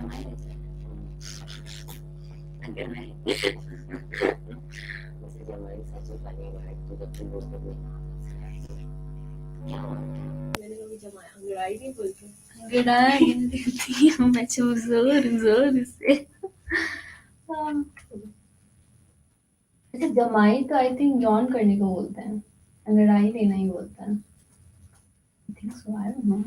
जमाए रहते हैं अगर मैं जैसे जब हमारी सासू बनेगा तो जब तुम लोग में क्या मैंने कभी जमाया अंगड़ाई नहीं बोलती अंगड़ाई देती हूँ मैं जोर जोर से वैसे जमाई तो आई थिंक यौन करने को बोलते हैं, अंगड़ाई लेना ही बोलता है। I think so, I don't know.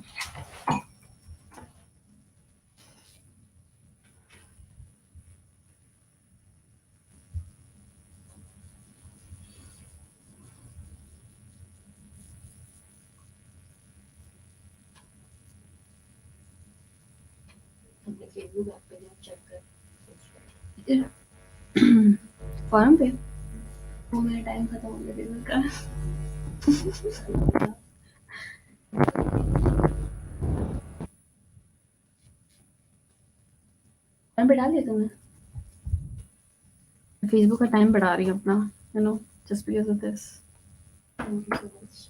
अपने फेसबुक ऐप पे जाओ चेक कर फॉर्म पे वो मेरा टाइम खत्म हो गया फेसबुक का। टाइम बढ़ा दिया तुमने? फेसबुक का टाइम बढ़ा रही हूँ अपना, you know, just because of this. Thank you so much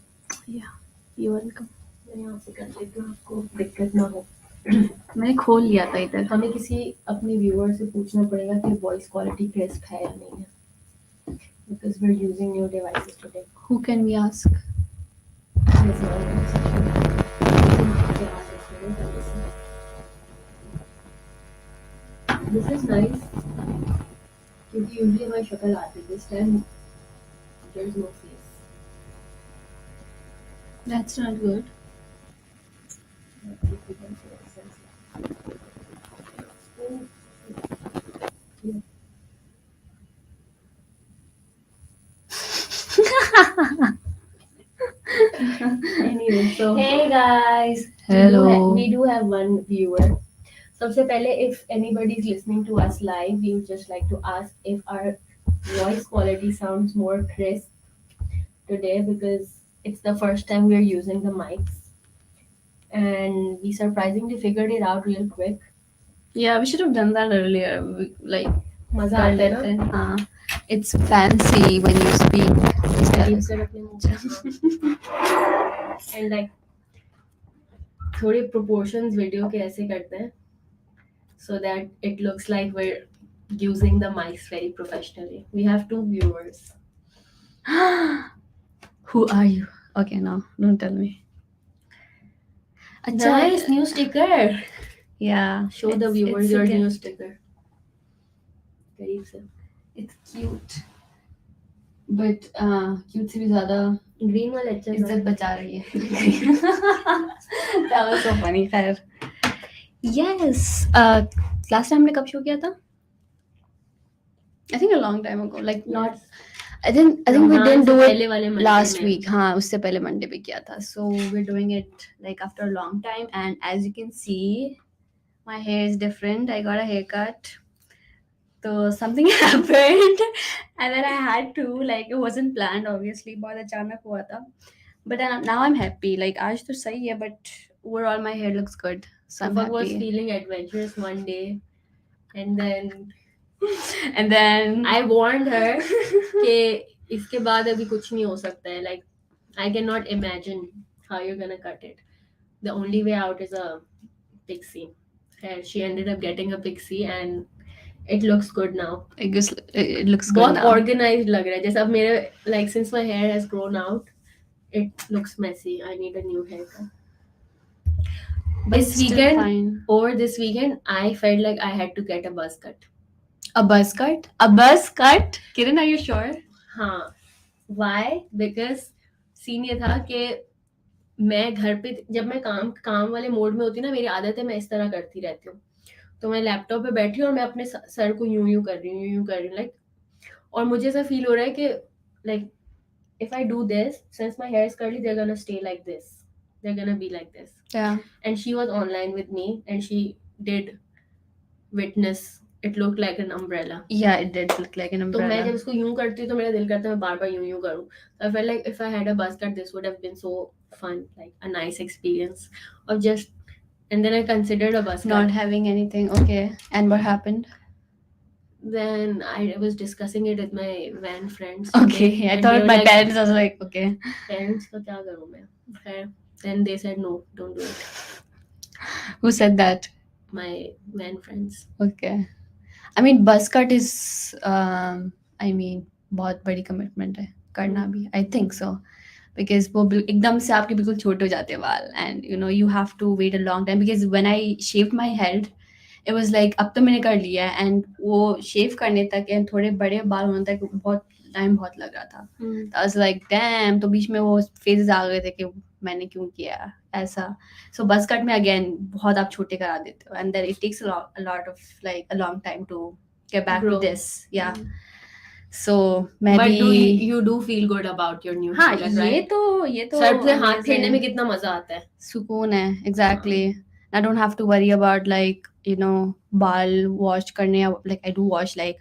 या यू वेलकम। मैं यहाँ से कर लेती हूँ आपको दिक्कत ना हो मैंने खोल लिया था इधर। हमें किसी अपने व्यूअर से पूछना पड़ेगा कि वॉइस क्वालिटी क्रिस्प है या नहीं है because we're using new devices today. Who can we ask? This is nice क्योंकि usually हमारी शक्ल आती है, this time there's no face. That's not good. Anyway, so Hey guys. Hello. We do have one viewer. सबसे पहले, if anybody is listening to us live, we would just like to ask if our voice quality sounds more crisp today because it's the first time we're using the mics and we surprisingly figured it out real quick. Yeah, we should have done that earlier. Like, मजा आता है ना? हाँ. It's fancy when you speak. करीब से रखने मुझे and like थोड़े proportions video के ऐसे करते हैं so that it looks like we're using the mics very professionally. We have 2 viewers. Who are you? Okay, no, don't tell me. Nice new sticker. Yeah. Show the viewers your new sticker. करीब से. It's cute. But cute से भी ज़्यादा green वाला अच्छा था. इज्जत बचा रही है. That was so funny. खैर. Yes. Last time हमने कब शो किया था? I think a long time ago. Like not. I think we didn't do it last week. हाँ, उससे पहले Monday पे किया था. So we're doing it like after a long time, and as you can see, my hair is different. I got a haircut. So something happened, and then I had to, like, it wasn't planned obviously. बहुत अचानक हुआ था. But then now I'm happy. Like आज तो सही है, but overall my hair looks good. So I'm Suffolk was happy. feeling adventurous one day, and then I warned her कि इसके बाद अभी कुछ नहीं हो सकता है. Like I cannot imagine how you're gonna cut it. The only way out is a pixie. And she ended up getting a pixie and it looks good now. I guess it looks good बहुत now. organized लग रहा है. जैसे अब मेरे, like since my hair has grown out, it looks messy. I need a new haircut. But it's still fine. Over this weekend, I felt like I had to get a buzz cut. A buzz cut? A buzz cut? Kiran, are you sure? हाँ. Why? Because scene ये था कि मैं घर पे जब मैं काम वाले मोड में होती ना, मेरी आदत है मैं इस तरह करती रहती हूँ. तो मैं लैपटॉप पे बैठी हूँ और मैं अपने सर को यूं कर रही हूँ लाइक, और मुझे ऐसा फील हो रहा है कि like if I do this, since my hair is curly, they're gonna stay like this. They're gonna be like this. Yeah. And she was online with me and she did witness. It looked like an umbrella. Yeah, it did look like an तो मैं umbrella. जब इसको यूं करती हूँ तो मेरा दिल करता है मैं बार बार यूं करूँ. So I felt like if I had a buzz cut, this would have been so fun, like a nice experience of just. And then I considered a buzz cut. Not having anything. Okay. And what happened? Then I was discussing it with my van friends. Okay. I and thought they were my like, parents was like, okay. Parents का क्या करूँ मैं? खैर, then they said no, don't do it. Who said that? my men friends. Okay. I mean, buzz cut is, I mean, बहुत बड़ी commitment है करना भी. I think so. Because वो एकदम से आपके बिल्कुल छोटे हो जाते हैं बाल, and you know you have to wait a long time, because when I shaved my head it was like अब तो मैंने कर लिया है, and वो शेव करने तक and थोड़े बड़े बाल होने तक बहुत टाइम बहुत लग रहा था. I was like damn, तो बीच में वो phases आ गए थे कि मैंने क्यों किया ऐसा. So buzz cut में again बहुत आप छोटे करा देते हो, and then it takes a lot of like a long time to get back to Grow. this. Yeah. So मैं But भी you do feel good about your new हाँ haircut, ये right? तो सर पे हाथ amazing. फेरने में कितना मजा आता है. सुकून है. Exactly. I don't have to worry about like you know बाल wash करने, like I do wash like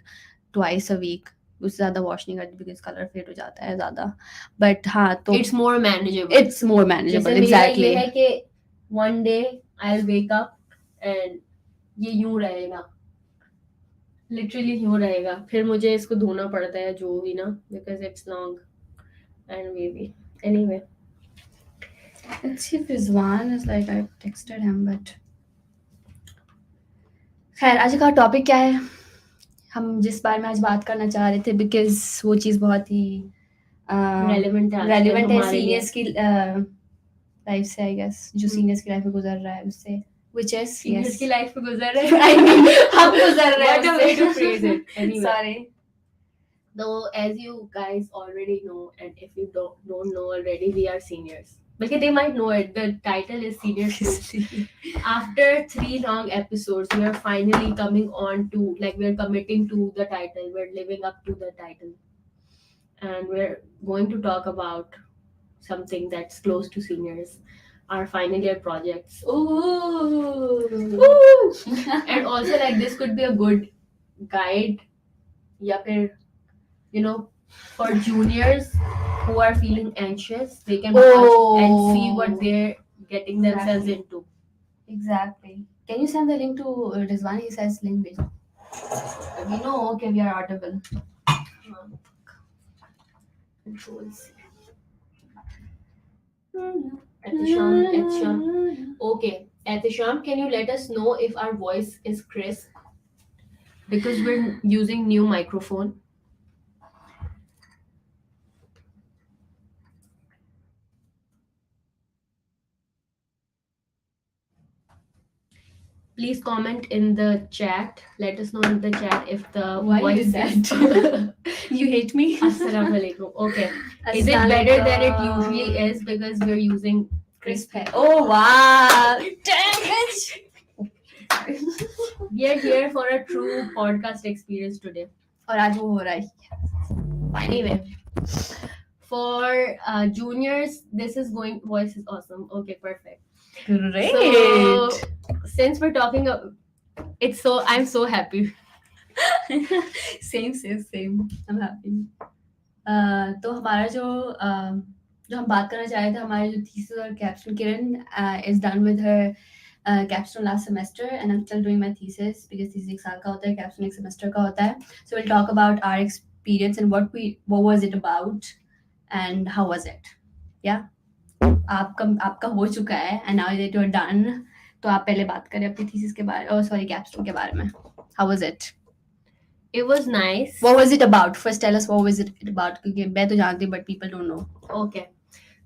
twice a week. उससे ज़्यादा wash नहीं करती because color fade हो जाता है ज़्यादा. But हाँ तो It's more manageable. it's more manageable. जैसे मेरा Exactly. ये है कि one day I'll wake up and ये यूं रहेगा, लिटरली यूं रहेगा, फिर मुझे इसको धोना पड़ता है जो भी ना, because it's long and wavy. Anyway, Let's see if Rizwan is like, I texted him, but खैर आज का टॉपिक क्या है, हम जिस बारे में आज बात करना चाह रहे थे, बिकॉज वो चीज़ बहुत ही relevant है आजकल रेलिवेंट है हमारे लिए. सीनियर्स की लाइफ से, आई गेस जो सीनियर्स की लाइफ में गुजर रहा है उससे, which is Seniors yes की लाइफ में गुजर रहे हैं. I mean हम गुजर रहे हैं What a way to phrase उससे. it. Anyway. Sorry. Though, as you guys already know, and if you don't know already, we are seniors. Because they might know it. The title is Seniors too. After 3 long episodes, we are finally coming on to, like, we're committing to the title. We're living up to the title. And we're going to talk about something that's close to seniors. Our final year projects. Ooh. And also, like, this could be a good guide. या फिर, you know, for juniors who are feeling anxious, they can watch and see what they're getting themselves into. Exactly. Can you send the link to Rizwan? He says link भेजो. We know okay we are audible. Controls. Etisham. Okay, Etisham, can you let us know if our voice is crisp? Because we're using new microphone. Please comment in the chat. Let us know in the chat if the Why voice is that? You hate me? Assalamualaikum. Okay. Is it better than it usually is because we're using Crisp hair. Oh wow! Damn bitch! We are here for a true podcast experience today. और आज वो हो रहा है. Anyway, for juniors, this is going. Voice is awesome. Okay, perfect. Great. So, since we're talking, it's so I'm so happy. same. I'm happy. तो हमारा जो हम बात करना चाह रहे थे, हमारे जो थीसिस और कैप्स्टोन, किरण is done with her capstone last semester and I'm still doing my thesis because thesis एक साल का होता है, capstone एक semester का होता है. So we'll talk about our experience and what was it about and how was it. Yeah. आपका हो चुका है and now that you're done, तो आप पहले बात करें अपनी thesis के बारे, capstone के बारे में. How was it? It was nice. What was it about? First tell us what was it about, क्योंकि मैं तो जानती हूँ but people don't know. Okay.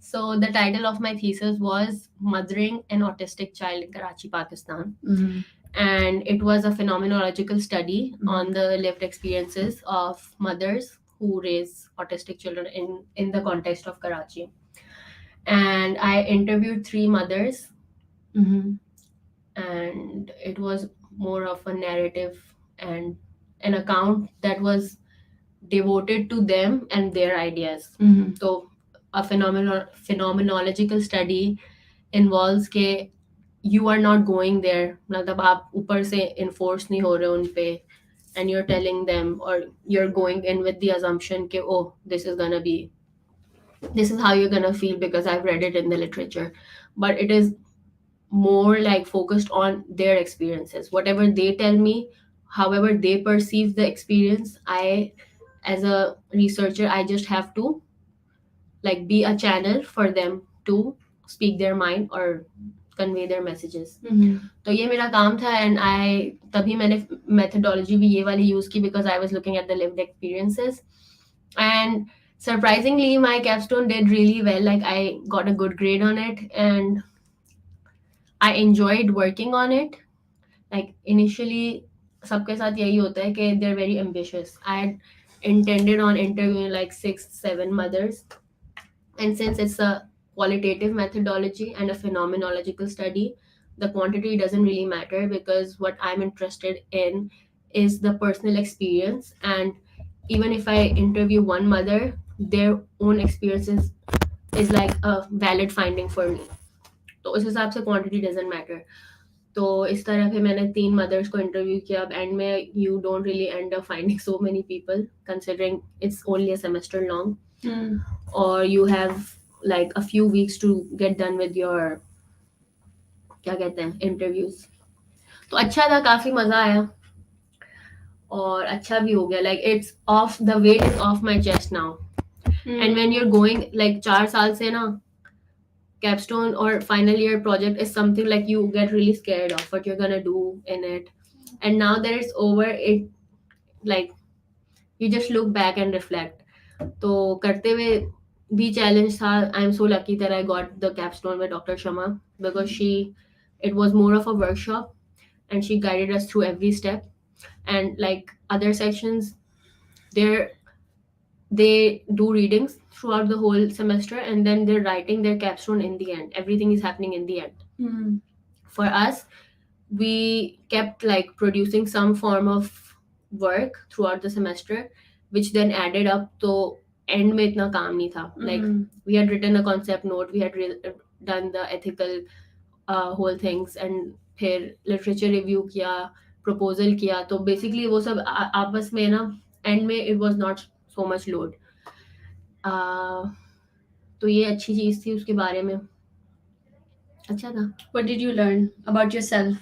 So the title of my thesis was Mothering an Autistic Child in Karachi, Pakistan. Mm-hmm. And it was a phenomenological study on the lived experiences of mothers who raise autistic children in the context of Karachi. And I interviewed 3 mothers. Mm-hmm. And it was more of a narrative and an account that was devoted to them and their ideas. Mm-hmm. So a phenomenological study involves के you are not going there, मतलब आप ऊपर से enforce नहीं हो रहे उन पे, and you're telling them, or you're going in with the assumption कि oh this is how you're gonna feel because I've read it in the literature. But it is more like focused on their experiences, whatever they tell me, however they perceive the experience. I, as a researcher, I just have to like be a channel for them to speak their mind or convey their messages. तो ये मेरा काम था, and I तभी मैंने methodology भी ये वाली use की because I was looking at the lived experiences. And surprisingly, my capstone did really well. Like I got a good grade on it, and I enjoyed working on it. Like initially, सबके साथ यही होता है कि they're very ambitious. I had intended on interviewing like 6, 7 mothers, and since it's a qualitative methodology and a phenomenological study, the quantity doesn't really matter because what I'm interested in is the personal experience. And even if I interview one mother, their own experiences is like a valid finding for me. तो उस हिसाब से quantity doesn't matter. तो इस तरह फिर मैंने 3 mother's को इंटरव्यू किया. अब एंड में you don't really end up finding so many people considering it's only a semester long, और you have like a few weeks to get done with your क्या कहते हैं इंटरव्यूज. तो अच्छा था, काफी मजा आया और अच्छा भी हो गया. Like it's off the weight is off my chest now. And when you are going like 4 साल से ना, capstone or final year project is something like you get really scared of what you're gonna do in it. And now that it's over, it like you just look back and reflect. तो करते हुए भी challenge था. I am so lucky that I got the capstone with doctor Sharma because she it was more of a workshop and she guided us through every step. And like other sections, they do readings throughout the whole semester and then they're writing their capstone in the end. Everything is happening in the end. For us, we kept like producing some form of work throughout the semester, which then added up. तो end में इतना काम नहीं था. Like we had written a concept note, we had done the ethical whole things, and फिर literature review किया, proposal किया. तो basically वो सब आपस में ना end में it was not so much load. तो ये अच्छी चीज थी उसके बारे में. अच्छा था. What did you learn about yourself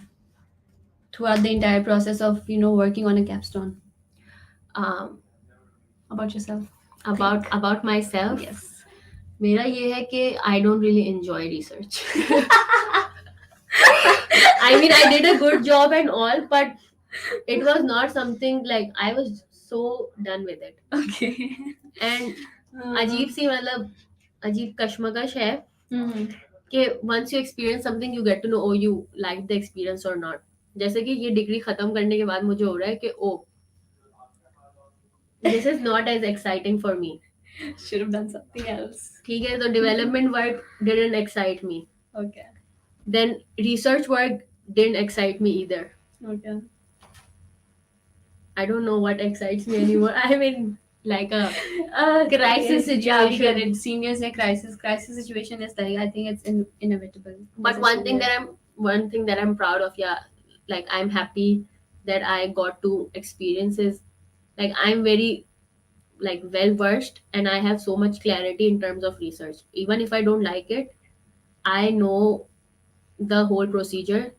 throughout the entire process of working on a capstone? About yourself. About myself. Yes. मेरा ये है कि I don't really enjoy research. I mean, I did a good job and all, but it was not something like I was so done with it. Okay. And अजीब सी मतलब अजीब कश्मकश है कि once you experience something you get to know, oh, you like the experience or not. जैसे कि ये degree खत्म करने के बाद मुझे हो रहा है कि oh, this is not as exciting for me. Should have done something else. ठीक है, तो development work didn't excite me. Okay. Then research work didn't excite me either. Okay. I don't know what excites me anymore. I'm in like a crisis situation. Yeah, we get it. Seniors in crisis situation is like, I think it's inevitable. But one thing that I'm proud of, yeah, like I'm happy that I got to experience is like I'm very like well versed and I have so much clarity in terms of research. Even if I don't like it, I know the whole procedure,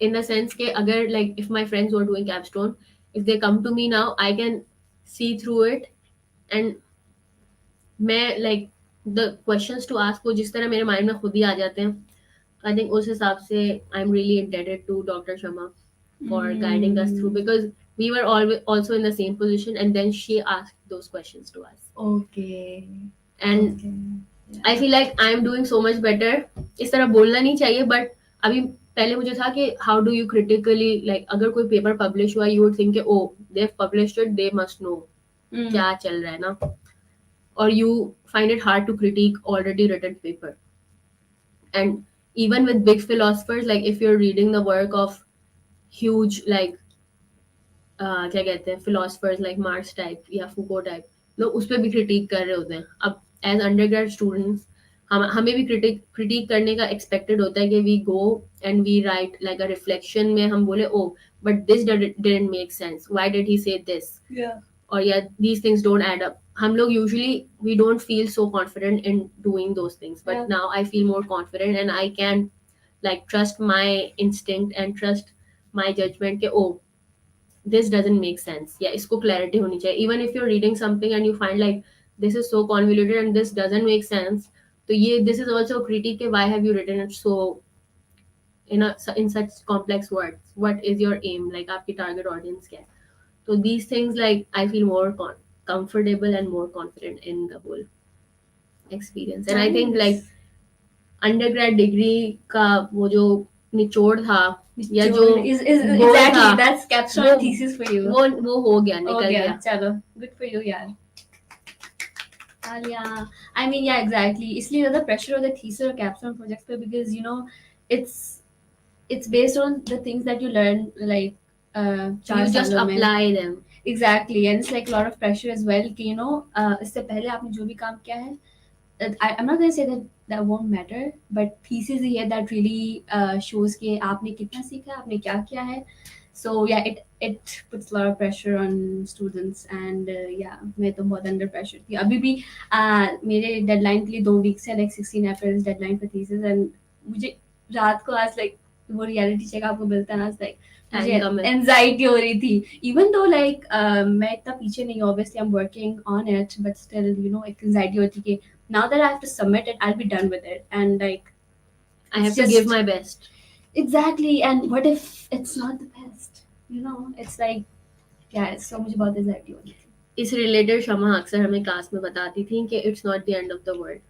in the sense that agar like if my friends who are doing capstone, if they come to me now, I can see through it. And मैं like the questions to ask वो जिस तरह मेरे mind में खुद ही आ जाते हैं. I think उस हिसाब से I'm really indebted to Dr. Sharma for guiding us through, because we were also in the same position and then she asked those questions to us. Okay. And Okay. Yeah. I feel like I'm doing so much better. इस तरह बोलना नहीं चाहिए, but अभी पहले मुझे था कि how do you critically like अगर कोई पेपर पब्लिश हुआ, you would think कि oh, they've published it, they must know क्या चल रहा है ना. Or you find it hard to critique already written paper. And even with big philosophers, like if you're reading the work of huge like क्या कहते हैं philosophers like Marx type या Foucault type, लोग उस पर भी critique कर रहे होते हैं. अब as undergrad students हमें भी critique करने का expected होता है कि we go and we write like a reflection में हम बोले oh, but this didn't make sense, why did he say this, Yeah. or yeah, these things don't add up. हम लोग usually we don't feel so confident in doing those things, but Yeah. now I feel more confident and I can like trust my instinct and trust my judgment कि oh, this doesn't make sense. Yeah, इसको clarity होनी चाहिए. Even if you're reading something and you find like this is so convoluted and this doesn't make sense, तो ये this is also a critique कि why have you written it so in such complex words. What is your aim? Like आपकी target audience क्या है? So these things, like I feel more comfortable and more confident in the whole experience. And I think like Nice. Undergrad degree का वो जो निचोड़ था या जो Nichod is गोल था exactly that's capstone वो thesis for you. वो हो गया, हो निकल गया, गया. चलो, good for you यार. Yeah, I mean, yeah, exactly. इसलिए ज़्यादा pressure होता है thesis और capstone projects पे because you know it's it's based on the things that you learn like चार You just सालों में. apply them. Exactly, and it's like a lot of pressure as well कि you know इससे पहले आपने जो भी काम किया है I'm not going to say that that won't matter, but thesis ही है that really shows कि आपने कितना सीखा, आपने क्या किया है. So yeah, it puts a lot of pressure on students and yeah, मैं तो बहुत under pressure थी. अभी भी मेरे deadline के लिए 2 weeks है, like 16 April deadline for thesis and मुझे रात को आज like वो reality check आपको मिलता है ना, आज like मुझे एंजाइटी हो रही थी इवन दो लाइक मैं इतना पीछे नहीं हूँ obviously I am working on it but still you know एक एंजाइटी होती है कि now that I have to submit it, I'll be done with it. And like, I have to give my best. Exactly. And what if it's not the best? You know, it's like, yeah, it's so much about anxiety only. इस related शमा अक्सर हमें class में बताती थी कि it's not the end of the world.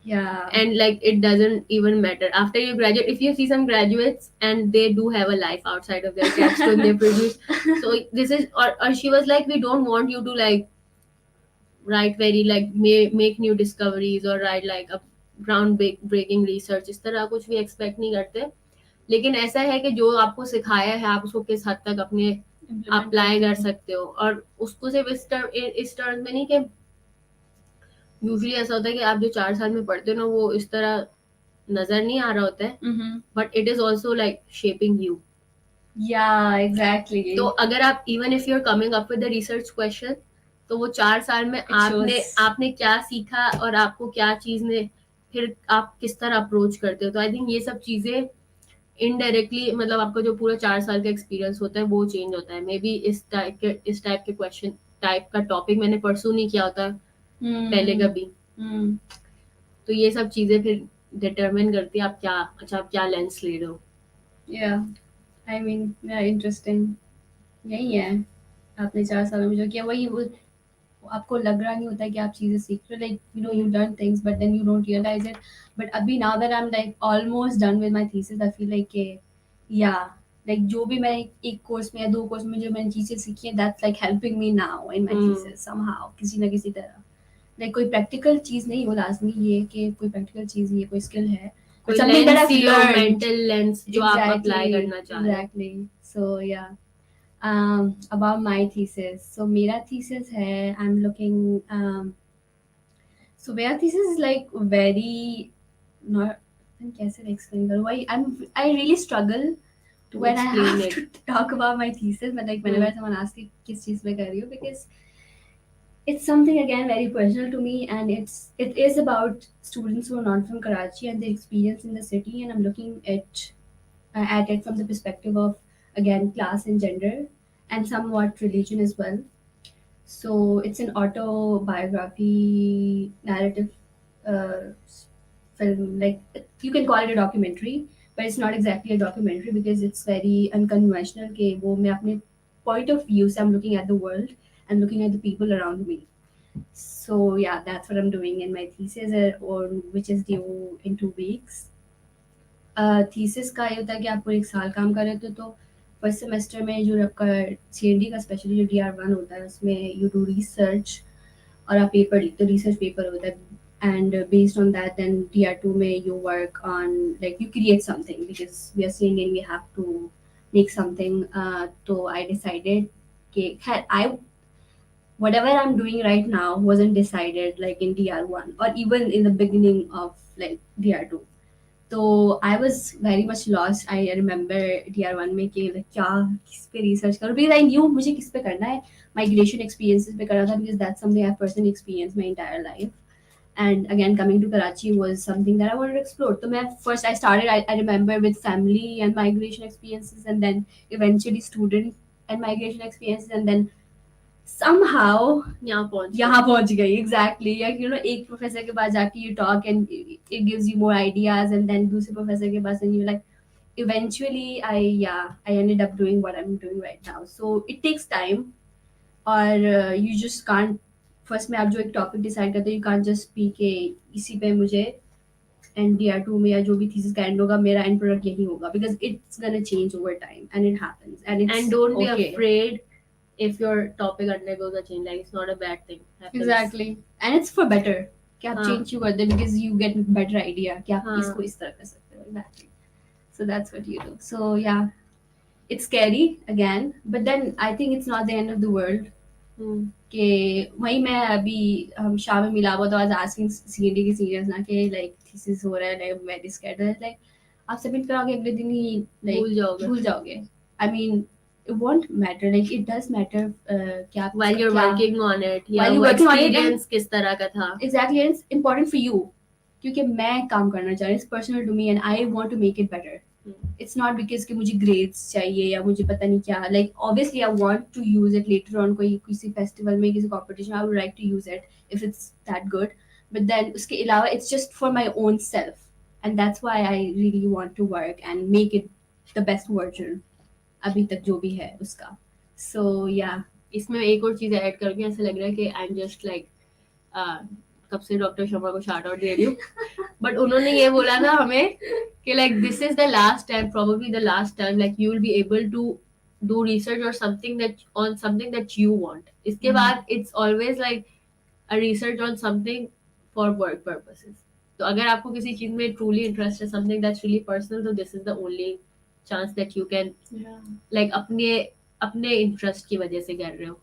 Yeah. And like it doesn't even matter after you graduate. If you see some graduates and they do have a life outside of their capstone they produce. So this is or she was like, we don't want you to like write very like make new discoveries or write like a ground breaking research. इस तरह कुछ भी expect नहीं करते. लेकिन ऐसा है कि जो आपको सिखाया है आप उसको किस हद तक अपने अप्लाई कर सकते हो. और उसको सिर्फ इस टर्म में नहीं कि यूजुअली ऐसा होता है कि आप जो 4 साल में पढ़ते हो ना वो इस तरह नजर नहीं आ रहा होता है, but it is also like shaping you. Yeah, exactly. तो अगर आप even if you are coming up with the research question तो वो 4 साल में आपने क्या सीखा और आपको क्या चीज ने फिर आप किस तरह अप्रोच करते हो. तो आई थिंक ये सब चीजें इनडायरेक्टली मतलब आपका जो पूरा 4 साल का एक्सपीरियंस होता है वो चेंज होता है. मे बी इस टाइप के क्वेश्चन टाइप का टॉपिक मैंने परसू नहीं किया होता पहले कभी. तो ये सब चीजें फिर डिटरमिन करती है आप क्या लेंस ले रहे हो. Yeah, I mean, yeah, interesting. यही है आपने 4 सालों में जो किया वही वो आपको लग रहा नहीं होता है कि आप चीज़ें सीख रहे हो like you know you learn things but then you don't realise it but अभी now that I am like almost done with my thesis I feel like yeah like जो भी मैं एक कोर्स में या 2 कोर्स में जो मैंने चीज़ें सीखी हैं that's like helping me now in my thesis somehow किसी ना किसी तरह लाइक कोई प्रैक्टिकल चीज़ नहीं हो लाजमी ये कि कोई प्रैक्टिकल चीज़ ये कोई स्किल है कोई लेंस मेंटल लेंस जो आप अप्लाई करना चाह रहे हो. एग्जैक्टली सो या about my thesis. So मेरा thesis है I'm looking so मेरा thesis is like very not कैसे explain करूँ I really struggle to when I explain have it. to talk about my thesis but like whenever someone asks me किस चीज़ पे कर रही हूँ because it's something again very personal to me and it is about students who are not from Karachi and their experience in the city and I'm looking at it from the perspective of again class and gender and somewhat religion as well. So it's an autobiography narrative uh, film. Like you can call it a documentary, but it's not exactly a documentary because it's very unconventional. कि वो मैं अपने point of view से I'm looking at the world and looking at the people around me. So yeah, that's what I'm doing in my thesis, or which is due in 2 weeks. Thesis का ये होता है कि आप पूरे 1 साल काम कर रहे थे तो फर्स्ट सेमेस्टर में जो आपका सीएनडी का स्पेशली जो DR1 होता है उसमें यू डू रिसर्च और आप पेपर लिखते हो रिसर्च पेपर होता है and based on that then DR2 में you work on like you create something because we are seeing and we have to make something. तो आई डिसाइडेड कि खैर आई whatever I'm doing right now wasn't decided like in DR1 or even in the beginning of like DR2. तो I was very much lost. I remember DR1 में कि क्या किस पे research करूँ बिकॉज आई न्यू मुझे किस पे करना है. माइग्रेशन एक्सपीरियंसेस पे करना था because that's something I personally experience my entire life and again coming to Karachi was something that I wanted to explore. So first I started I remember with family and migration experiences and then eventually student and migration experiences and then somehow यहाँ पहुँच गई exactly. Like, you know एक professor के पास जाके you talk and it gives you more ideas and then दूसरे professor के पास and you like eventually I ended up doing what I'm doing right now. So it takes time, और you just can't, first में आप जो एक topic decide करते हो you can't just speak के इसी पे मुझे NDR2 में या जो भी थीसिस का एंड होगा मेरा एंड प्रोडक्ट यही होगा, because it's gonna change over time and it happens and it's And don't be okay. afraid if your topic undergoes a change. Like, it's not a bad thing. Happens. Exactly. And it's for better कि आप हाँ. Change क्यों करते हो, because you get better idea कि आप हाँ. इसको इस तरह कर सकते हो. Exactly. So that's what you do. So yeah, it's scary again, but then I think it's not the end of the world. कि वही मैं अभी हम शाम में मिला हुआ तो आज आस्किंग सीएनडी के सीनियर्स ना कि लाइक थीसिस हो रहा है, लाइक वेरी स्कैर्ड है, लाइक आप सबमिट कराओगे अगले दिन ही लाइक भूल जाओगे. I mean it won't matter, like it does matter कि आप while you're working on it, while you're working on it, experience किस तरह का था. exactly, and it's important for you क्योंकि मैं काम करना चाह रही हूँ, it's personal to me and I want to make it better. It's not because कि मुझे grades चाहिए या मुझे पता नहीं क्या, like obviously I want to use it later on कोई किसी festival में किसी competition I would like to use it if it's that good, but then उसके अलावा it's just for my own self and that's why I really want to work and make it the best version अभी तक जो भी है उसका. So yeah. इसमें एक और चीज़ ऐड करके ऐसा लग रहा है कि आई एम जस्ट लाइक कब से डॉक्टर शर्मा को शार्ट आउट दे रही हूँ, बट उन्होंने ये बोला था हमें कि like this is the last time, probably the last time like you will be able to do research or something that on something that you want. इसके बाद it's always like a research on something for work purposes. तो अगर आपको किसी चीज में truly interest है, something that's really personal, तो this is the only chance that you can like अपने इंटरेस्ट की वजह से कर रहे हो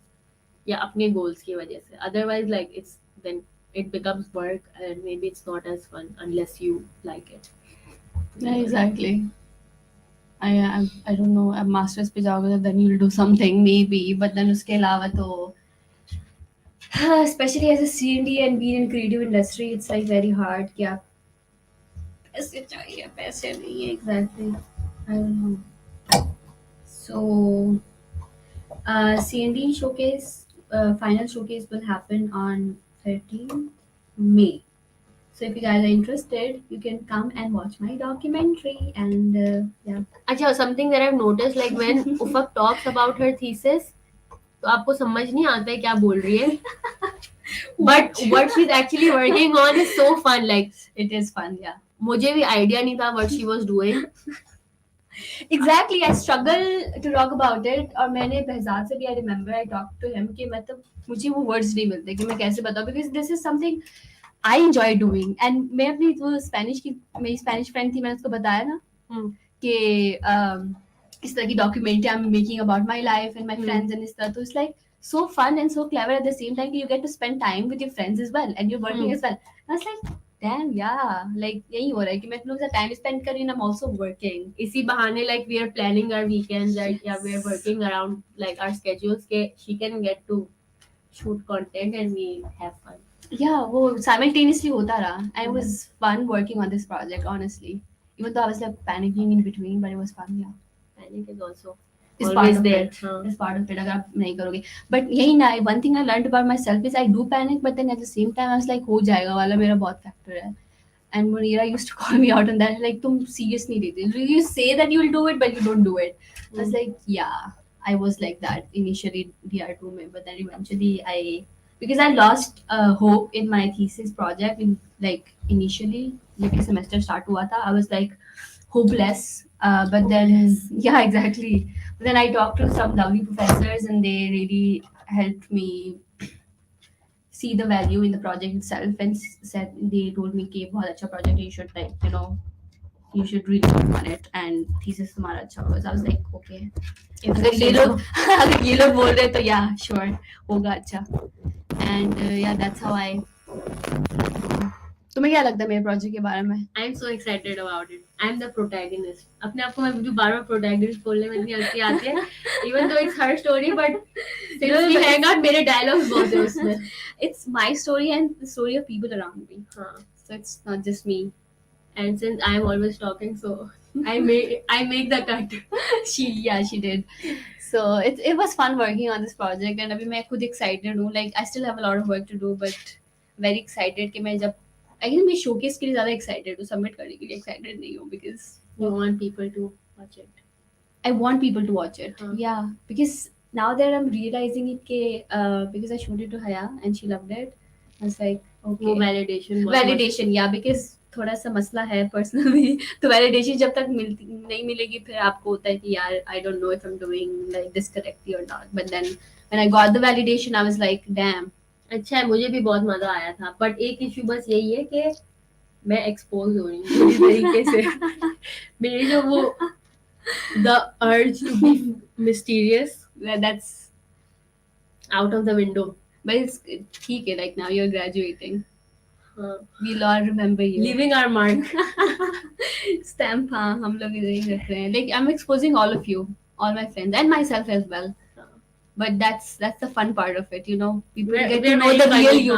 या अपने गोल्स की वजह से. Otherwise like it's then it becomes work and maybe it's not as fun unless you like it. Yeah, exactly. I don't know, अब मास्टर्स पे जाओगे तो then you'll do something maybe, but then उसके अलावा तो especially as a CND and being in creative industry it's like very hard कि आप पैसे चाहिए, पैसे नहीं है. Exactly. I don't know. So CND showcase, final showcase will happen on 13th May. So if you guys are interested, you can come and watch my documentary and yeah. अच्छा, something that I've noticed, like when Ufak talks about her thesis, तो आपको समझ नहीं आता है क्या बोल रही है. But what she's actually working on is so fun. Like it is fun, yeah. मुझे भी आइडिया नहीं था what she was doing. Exactly, I struggle to talk about it. और मैंने बहजाद से भी I remember I talked to him कि मतलब मुझे वो words नहीं मिलते कि मैं कैसे बताऊँ, because this is something I enjoy doing. And मैं अपनी वो स्पेनिश की मेरी स्पेनिश फ्रेंड थी, मैंने उसको बताया ना कि इस तरह की documentary I am making about my life and my friends and इस तरह, तो it's like so fun and so clever at the same time. You get to spend time with your friends as well and you're working as well. I was like, damn, yeah, like यही हो रहा है कि मैं लोगों के साथ time spend कर रही हूँ, I'm also working. इसी बहाने like we are planning our weekends, like yeah, we are working around like our schedules के she can get to shoot content and we have fun. Yeah, वो simultaneously होता रहा and it was fun working on this project, honestly. Even though I was like panicking in between, but it was fun, yeah. Panic is also is always part of there. it. Is part of it अगर आप नहीं करोगे. But यही ना, one thing I learned about myself is I do panic, but then at the same time I was like हो जाएगा वाला मेरा बहुत factor है. And Munira used to call me out on that, like तुम serious नहीं लेते. You say that you'll do it, but you don't do it. I was like, yeah, I was like that initially DR2 में, but then eventually because I lost hope in my thesis project in like initially जब semester start हुआ था, I was like hopeless. But then yeah, exactly. But then I talked to some lovely professors and they really helped me see the value in the project itself and said they told me कि बहुत अच्छा project है, you should like you should really work on it and thesis तुम्हारा अच्छा होगा. So I was like okay, अगर ये लोग अगर ये लोग बोल रहे तो yeah, sure होगा अच्छा. And yeah, that's how I. तुम्हें क्या लगता है मेरे प्रोजेक्ट के बारे में? I am so excited about it. I am the protagonist. अपने आप को मैं जो बार-बार प्रोटैगनिस्ट बोलने में इतनी हंसी आती है. Even though it's her story, but since we hang out मेरे डायलॉग्स बहुत है उसमें. It's my story and the story of people around me. So it's not just me. And since I am always talking, so I make the cut. she did. So it was fun working on this project and अभी मैं खुद excited हूँ. Like I still have a lot of work to do, but very excited कि मैं जब I guess मैं showcase के लिए ज़्यादा excited हूँ, submit करने के लिए excited नहीं हूँ because you want people to watch it. I want people to watch it. Huh. Yeah, because now that I'm realizing it, because I showed it to Haya and she loved it, I was like, वो okay. validation बहुत Validation, yeah, because थोड़ा सा मसला है personally. तो validation जब तक मिलती नहीं मिलेगी फिर आपको होता है कि यार I don't know if I'm doing like this correctly or not. But then when I got the validation, I was like, damn. अच्छा है, मुझे भी बहुत मजा आया था, बट एक इश्यू बस यही है कि मैं एक्सपोज हो रही हूँ पूरी तरीके से मेरी जो वो the urge to be mysterious, That's out of the window. but it's ठीक है, like now you're graduating. हाँ, We'll all remember you. leaving our mark. Stamp, हाँ हम लोग इधर ही रख रहे हैं. Like I'm exposing all of you, all my friends and myself as well. But that's the fun part of it, you know. People get to know very the funny. real you.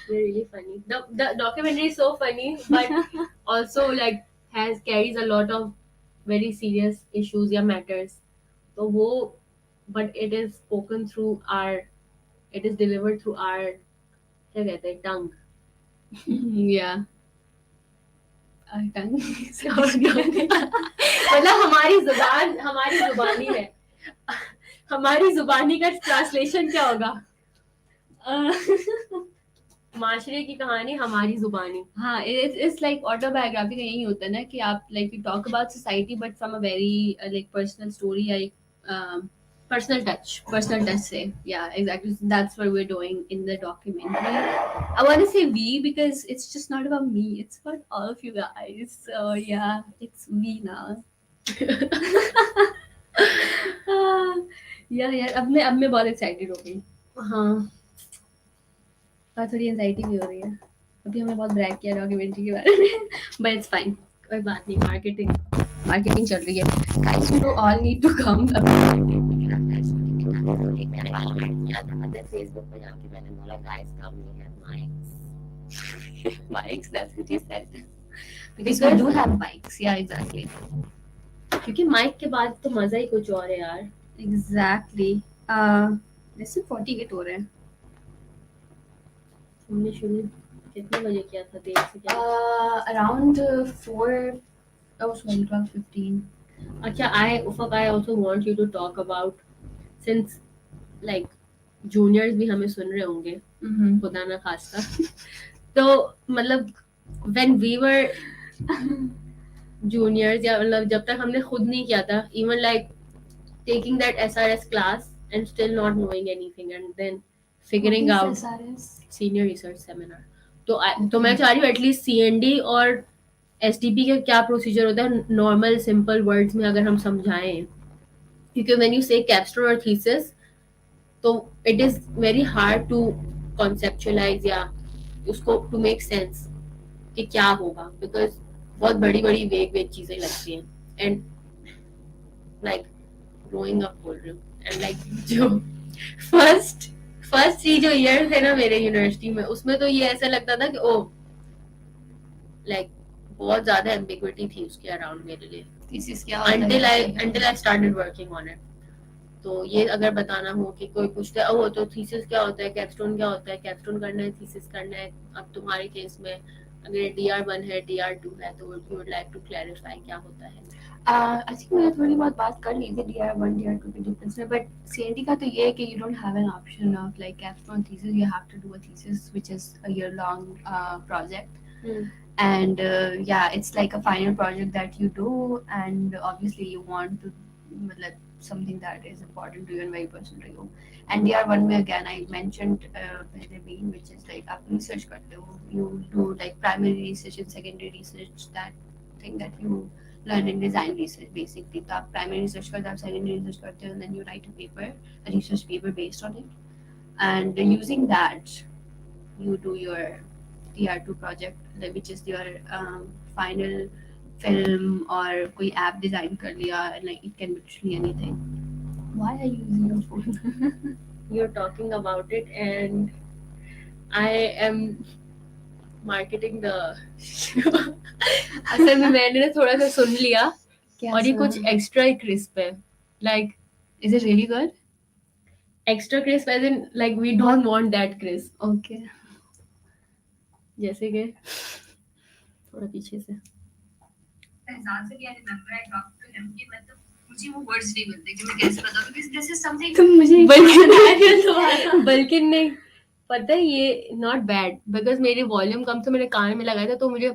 We're really funny. The documentary is so funny, but also like carries a lot of very serious issues या matters. So वो, but it is spoken through our, it is delivered through our क्या कहते हैं tongue. Yeah. Tongue. मतलब हमारी जुबानी है. हमारी जुबानी का ट्रांसलेशन क्या होगा? माशरे की कहानी हमारी जुबानी. हाँ, it's like autobiography का यही होता है ना कि आप like you talk about society but from a very like personal story like Personal touch. personal touch say. Yeah, exactly. That's what we're doing in the documentary. I want to say we because it's just not about me. It's about all of you guys. So yeah, it's we now. Yeah, यार अब मैं बहुत excited हो गई. हाँ, और थोड़ी anxiety भी हो रही है. अभी हमने बहुत ब्रैग किया डॉक्यूमेंट्री के बारे में. But it's fine. कोई बात नहीं. मार्केटिंग चल रही है. Guys, you all need to come. एक मैंने वाला किया था मतलब फेसबुक पे जाके मैंने बोला guys come we have mics. Bikes, that's what you said. Because we do have bikes. Yeah, exactly. क्योंकि माइक के बाद तो मजा ही कुछ और है यार. Exactly. वैसे 40 गेट हो रहे हैं. हमने शुरू कितने बजे किया था? देर से किया. Around 4. Oh, sorry, 12:15. अच्छा, I also want you to talk about, since like juniors भी हमें सुन रहे होंगे, खुदा ना खास्ता. तो मतलब when we were juniors या मतलब जब तक हमने खुद नहीं किया था, even like taking that SRS class and still not knowing anything and then figuring out SRS? senior research seminar. तो मैं चाह रही हूँ एटलीस्ट CND और STP का क्या प्रोसीजर होता है नॉर्मल सिंपल वर्ड्स में अगर हम समझाएं, क्योंकि व्हेन यू से कैप्स्टोन और थीसिस तो it is very hard to conceptualize या उसको टू मेक सेंस कि क्या होगा, बिकॉज बहुत बड़ी बड़ी वेग चीजें लगती हैं. एंड लाइक ग्रोइंग अप बोल रही हूँ, एंड लाइक जो फर्स्ट 3 जो ईयर थे ना मेरे यूनिवर्सिटी में, उसमें तो ये ऐसा लगता था कि ओ लाइक बहुत ज्यादा एम्बिग्विटी थी उसके अराउंड मेरे लिए. थीसिस क्या until I started working on it. तो ये अगर बताना हो कि कोई पूछता है ओ तो थीसिस क्या होता है, कैप्स्टोन क्या होता है, कैप्स्टोन करना है, थीसिस करना है. अब तुम्हारे केस में अगर DR1 है DR2 है तो you would like to clarify क्या होता है. आई थिंक मैंने थोड़ी बहुत बात कर ली थी DR1 DR2 के डिफरेंस में. बट CND का तो ये है कि you don't have an option of like capstone thesis. You have to do a thesis which is a year long project. And yeah, it's like a final project that you do, and obviously you want to like something that is important to you and very personal to you. And DR1 में again I mentioned पहले भी, which is like आप research करते हो, you do like primary research and secondary research, that thing that you learn in design research basically. तो आप primary research करते हो, आप secondary research करते हो, and then you write a paper, a research paper based on it, and using that you do your DR2 project, which is your final film or कोई app design कर लिया, like it can be literally anything. Why are you using your phone? You're talking about it and I am marketing the असल में मैंने ना थोड़ा सा सुन लिया और ये कुछ एक्स्ट्रा ही क्रिस्प है. Like Is it really good? Extra crisp as in like we don't want that crisp. Okay. जैसे कि थोड़ा पीछे से फैजान से भी I remember I talk to him कि मतलब मुझे वो वर्ड्स नहीं मिलते कि मैं कैसे बताऊं बिकॉज़ दिस इज समथिंग तुम मुझे बल्कि नहीं पता है ये नॉट बैड बिकॉज मेरी वॉल्यूम कम तो मेरे कान में लगाया था तो मुझे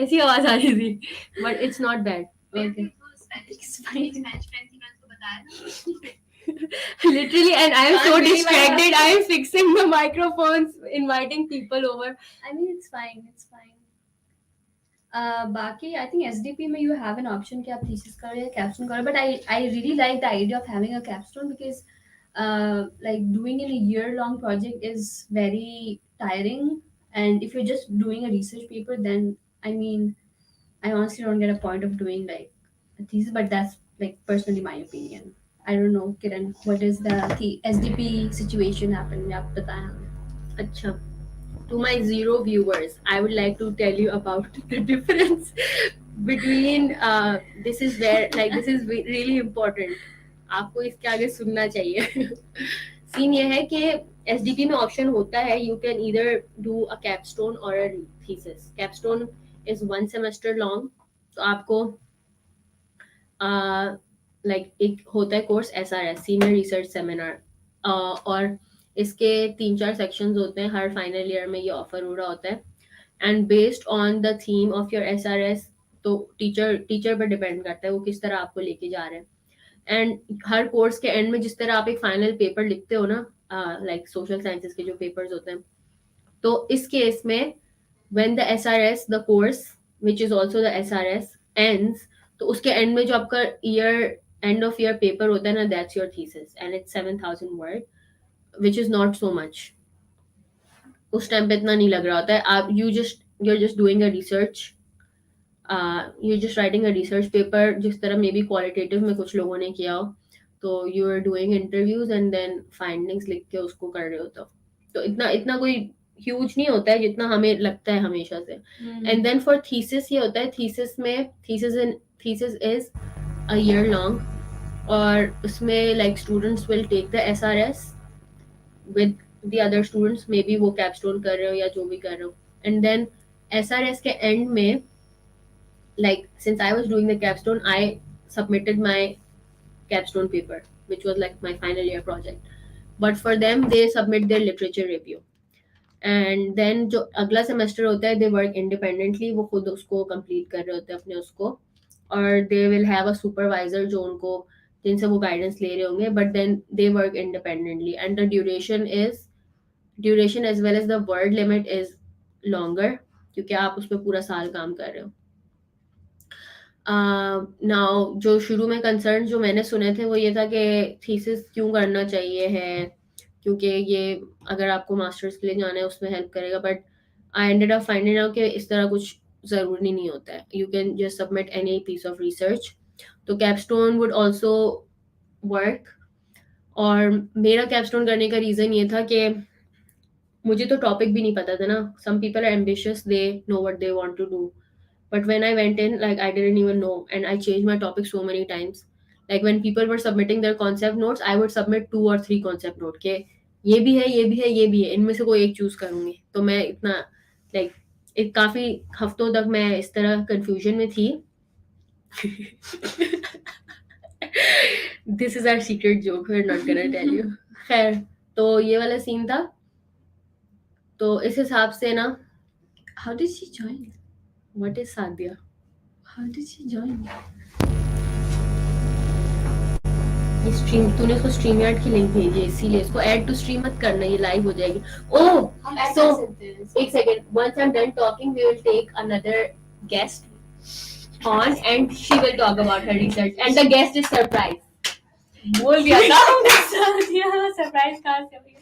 ऐसी आवाज आ रही थी but it's not bad literally and I am so distracted I am fixing the microphones inviting people over. I mean it's fine. बाकी I think SDP में you have an option कि आप thesis करो या capstone करो, but I really like the idea of having a capstone because like doing in a year-long project is very tiring, and if you're just doing a research paper, then I mean I honestly don't get a point of doing like a thesis, but that's like personally my opinion. I don't know, Kiran, what is the SDP situation happened? आप बताएं हमें. अच्छा to my zero viewers I would like to tell you about the difference between this is where like this is really important आपको इसके आगे सुनना चाहिए scene ये है कि एसडीपी में ऑप्शन होता है you can either do a capstone or a thesis capstone is 1 semester long तो आपको लाइक एक होता है course SRS senior research seminar और इसके 3-4 सेक्शंस होते हैं हर फाइनल ईयर में ये ऑफर हो रहा होता है and based on the theme of your SRS तो टीचर पर डिपेंड करता है वो किस तरह आपको लेके जा रहे हैं एंड हर कोर्स के एंड में जिस तरह आप एक फाइनल पेपर लिखते हो ना लाइक सोशल साइंसेस के जो पेपर्स होते हैं तो इस केस में when the SRS the course which is also the SRS ends तो उसके एंड में जो आपका year end of year paper होता है ना that's your thesis and it's 7,000 word which is not so much उस टाइम पे इतना नहीं लग रहा होता है आप you're just doing a research you're just writing a research paper जिस तरह मे बी क्वालिटेटिव में कुछ लोगों ने किया हो तो you are doing interviews and then findings लिख के उसको कर रहे हो तो इतना इतना कोई ह्यूज नहीं होता है जितना हमें लगता है हमेशा से एंड देन फॉर थीसिस ये होता है थीसिस में thesis is a year long और उसमें like students will take the SRS with the other students may be वो कैपस्टोन कर रहे हो या जो भी कर रहे हो एंड देन एसआरएस के एंड में like since I was doing the capstone I submitted my capstone paper which was like my final year project but for them they submit their literature review and then जो अगला semester होता है they work independently वो खुद उसको complete कर रहे होते हैं अपने उसको और they will have a supervisor जो उनको जिनसे वो guidance ले रहे होंगे but then they work independently and the duration as well as the word limit is longer क्योंकि आप उस पर पूरा साल काम कर रहे हो नाउ जो शुरू में कंसर्न जो मैंने सुने थे वो ये था कि थीसिस क्यों करना चाहिए है क्योंकि ये अगर आपको मास्टर्स के लिए जाना है उसमें हेल्प करेगा but I ended up finding out कि इस तरह कुछ ज़रूरी नहीं होता है you can just submit any piece of research तो कैपस्टोन वुड ऑल्सो वर्क और मेरा कैपस्टोन करने का रीज़न ये था कि मुझे तो टॉपिक भी नहीं पता था ना some people are ambitious they know what they want to do but when I went in like I didn't even know and I changed my topic so many times like when people were submitting their concept notes I would submit 2 or 3 concept note के ये भी है ये भी है ये भी है इनमें से कोई एक चूज करूंगी तो मैं इतना like एक काफी हफ्तों तक मैं इस तरह कंफ्यूजन में थी this is our secret joke we are not gonna tell you खैर तो ये वाला सीन था तो इस हिसाब से ना how did she join? What is Sadia? How did she join? ये स्ट्रीम तूने उसको स्ट्रीम यार्ड की लिंक भेजी है इसीलिए इसको ऐड टू स्ट्रीम मत करना ये लाइव हो जाएगी ओह सो एक second once I'm done talking we will take another guest on and she will talk about her research and the guest is surprise बोल दिया था हमने सरप्राइज कहां से हुई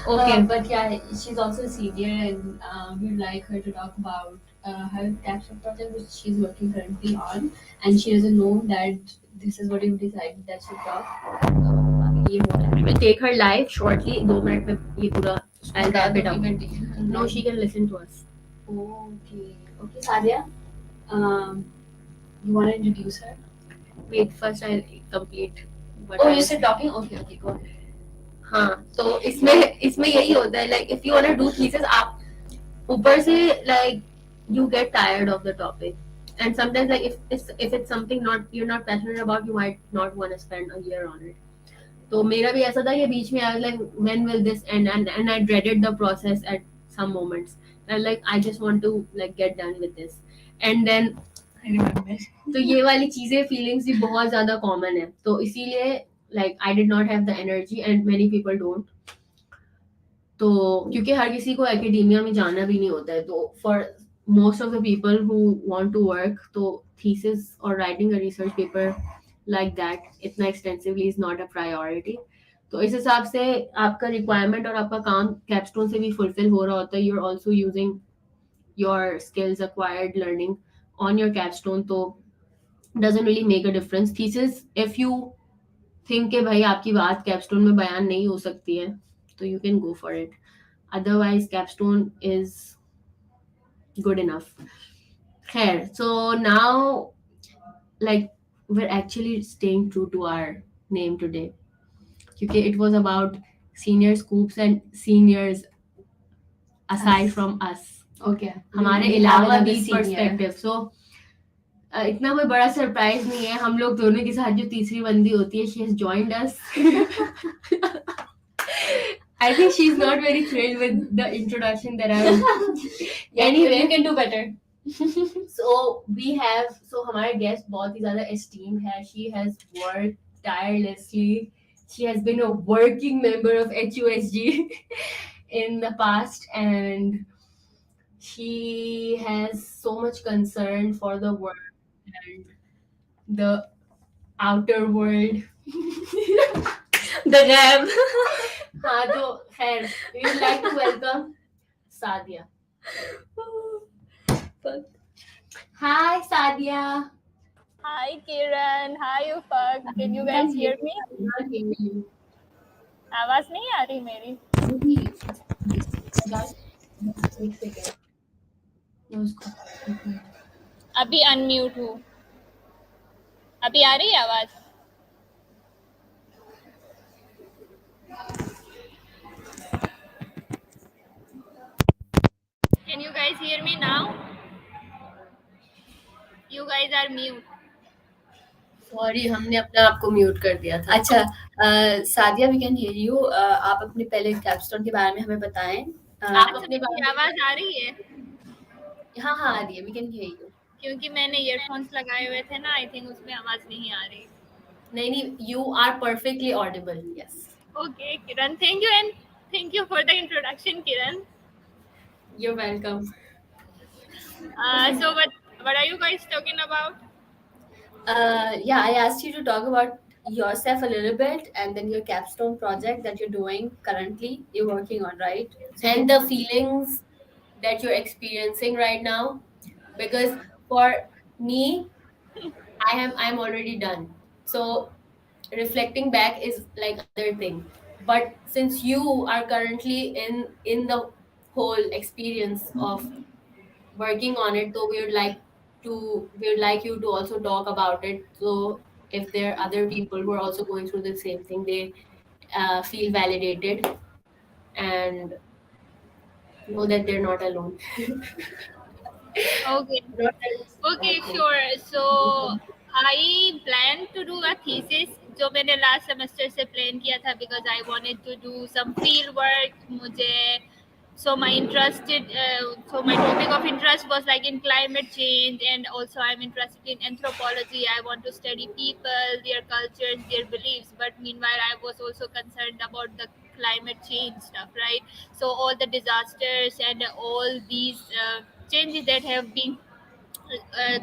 Okay, but yeah, she's also a senior, and we'd like her to talk about her capstone project, which she's working currently on, and she doesn't know that this is what you've decided that she talk. We will take her live shortly. 2 minute में ये पूरा I'll wrap it up. No, she can listen to us. Okay, Sadia. You want to introduce her? Wait, first I'll complete. You said talking. Okay, go ahead. हाँ तो इसमें यही होता है like if you want to do thesis आप ऊपर से like you get tired of the topic. And sometimes, like, if it's something not you're not passionate about, you might not want to spend a year on it. तो मेरा भी ऐसा था कि बीच में I was like, when will this end? And I dreaded the process at some moments. And like, I just want to like get done with this. And then I remember. तो ये वाली चीजें फीलिंग्स भी बहुत ज्यादा common है, तो इसीलिए like I did not have the energy and many people don't. तो क्योंकि हर किसी को एकेडेमिया में जाना भी नहीं होता है, तो for most of the people who want to work, तो थीसिस और writing a research paper like that इतना extensively is not a priority. तो इस हिसाब से आपका रिक्वायरमेंट और आपका काम कैपस्टोन से भी फुलफिल हो रहा होता है. You are also using your skills acquired learning on your capstone, तो doesn't really make a difference. Thesis if you think के भाई आपकी बात कैपस्टोन में बयान नहीं हो सकती है, तो you can go for it. Otherwise, capstone is good enough. Khair, so now, like, we're actually staying true to our name today, because it was about senior scoops and seniors aside from us. Okay, हमारे We have अलावा another भी senior. perspective. So इतना कोई बड़ा surprise नहीं है. हम लोग दोनों के साथ जो तीसरी बंदी होती है, she has joined us. I think she's not very thrilled with the introduction that I. Anyway, you can do better. So we have, so हमारे guest बहुत ही ज़्यादा esteemed है. She has worked tirelessly. She has been a working member of HUSG in the past, and she has so much concern for the world and the outer world. The RAM. हाँ, तो खैर, we would like to welcome Sadia. Hi, Sadia. Hi Kiran, hi Ufak. Can you guys hear me? Not hearing you. आवाज नहीं आ रही मेरी? एक second. No, उसको. अभी अनम्यूट हूँ. अभी आ रही है आवाज? Can you guys hear me now? You guys are mute. Sorry, हमने अपने आप को म्यूट कर दिया था. अच्छा, Sadia, we can hear you. आप अपने पहले कैपस्टोन के बारे में हमें बताएं. आप अच्छा, अपने बारे मेरी आवाज आ रही है? हाँ हाँ, आ रही है. We can hear you. क्योंकि मैंने ईयरफोन्स लगाए हुए थे ना, आई थिंक उसमें आवाज नहीं आ रही. नहीं नहीं, you are perfectly audible. Yes. Okay, Kiran, thank you and thank you for the introduction, Kiran. You're welcome. So what are you guys talking about? Yeah, I asked you to talk about yourself a little bit, and then your capstone project that you're doing currently, you're working on, right? And the feelings that you're experiencing right now, because for me, I'm already done. So reflecting back is like another thing. But since you are currently in the whole experience of working on it, so we would like you to also talk about it. So if there are other people who are also going through the same thing, they feel validated and know that they're not alone. Okay. Okay, sure. So I plan to do a thesis जो मैंने last semester से plan किया था, because I wanted to do some field work. So my topic of interest was like in climate change, and also I'm interested in anthropology. I want to study people, their cultures, their beliefs. But meanwhile, I was also concerned about the climate change stuff, right? So all the disasters and all these changes that have been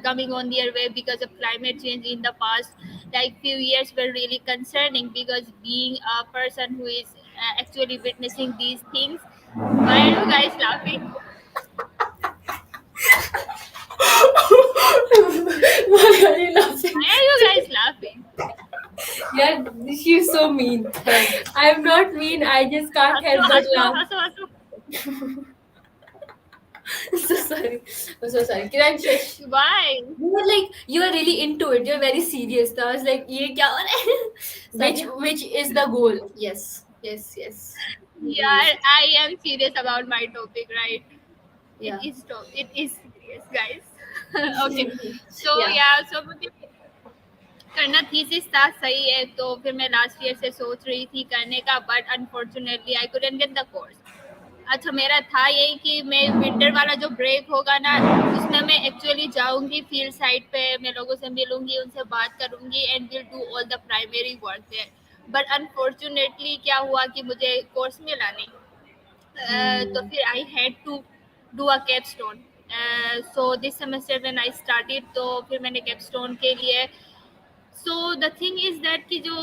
coming on their way because of climate change in the past like few years were really concerning, because being a person who is actually witnessing these things. Why are you guys laughing? Why are you laughing? Why are you guys laughing? Yeah, she's so mean. I'm not mean. I just can't help but laugh. Haso. So sorry. I'm so sorry. Kiran, shush. Why? You were really into it. You're very serious. So I was like, ये क्या हो रहा है? Which is the goal? Yes, yes, yes. Yeah, I am serious about my topic, right? Yeah. It is serious, guys. Okay, so yeah, so मुझे करना thesis था, सही है, तो फिर मैं लास्ट ईयर से सोच रही थी करने का, but unfortunately I couldn't get the course. अच्छा, मेरा था यही कि मैं विंटर वाला जो ब्रेक होगा ना, उसमें मैं एक्चुअली जाऊंगी फील्ड साइड पे, मैं लोगों से मिलूंगी, उनसे बात करूंगी and will do all the primary work there. But unfortunately क्या हुआ कि मुझे कोर्स मिला नहीं। तो फिर I had to do a capstone. So this semester when I started, तो फिर मैंने कैपस्टोन के लिए, so the thing is that कि जो